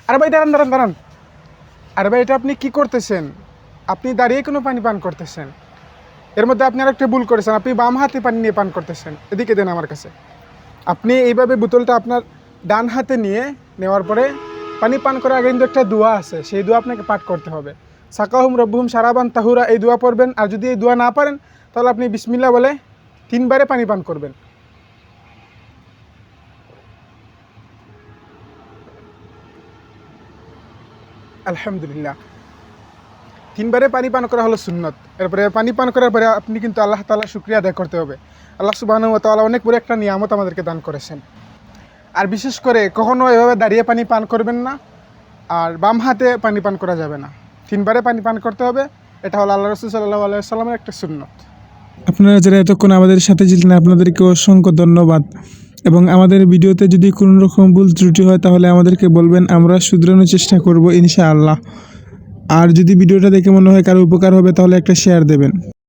আরে ভাই দাঁড়ান দাঁড়ান দাঁড়ান, আরে ভাই এটা আপনি কি করতেছেন? আপনি দাঁড়িয়ে কোনো পানি পান করতেছেন। এর মধ্যে আপনি আরেকটা ভুল করেছেন, আপনি বাম হাতে পানি নিয়ে পান করতেছেন। এদিকে দেন আমার কাছে। আপনি এইভাবে বোতলটা আপনার ডান হাতে নেওয়ার পরে পানি পান করার আগে কিন্তু একটা দোয়া আছে, সেই দোয়া আপনাকে পাঠ করতে হবে। সাকাহুম রব্বুহুম শারাবান তাহুরা, এই দোয়া পড়বেন। আর যদি এই দোয়া না পারেন তাহলে আপনি বিসমিল্লাহ বলে 3 বারে পানি পান করবেন। আলহামদুলিল্লাহ, 3 বারে পানি পান করা হলো সুন্নত। এরপরে পানি পান করার পরে আপনি কিন্তু আল্লাহ তাআলার শুকরিয়া আদায় করতে হবে। আল্লাহ সুবহানাহু ওয়া তাআলা অনেক বড় একটা নিয়ামত আমাদেরকে দান করেছেন। আর বিশেষ করে কখনো এভাবে দাঁড়িয়ে পানি পান করবেন না, আর বাম হাতে পানি পান করা যাবে না। 3 বারে পানি পান করতে হবে। এটা হলো আল্লাহ রাসূল সাল্লাল্লাহু আলাইহি ওয়াসাল্লামের একটা সুন্নত। আপনারা যারা এতক্ষণ আমাদের সাথে ছিলেন আপনাদেরকে অসংখ্য ধন্যবাদ। এবং আমাদের ভিডিওতে যদি কোনো রকম ভুল ত্রুটি হয় তাহলে আমাদেরকে বলবেন, আমরা শুধরানোর চেষ্টা করব ইনশাআল্লাহ। আর যদি ভিডিওটা দেখে মনে হয় কারো উপকার হবে তাহলে একটা শেয়ার দেবেন।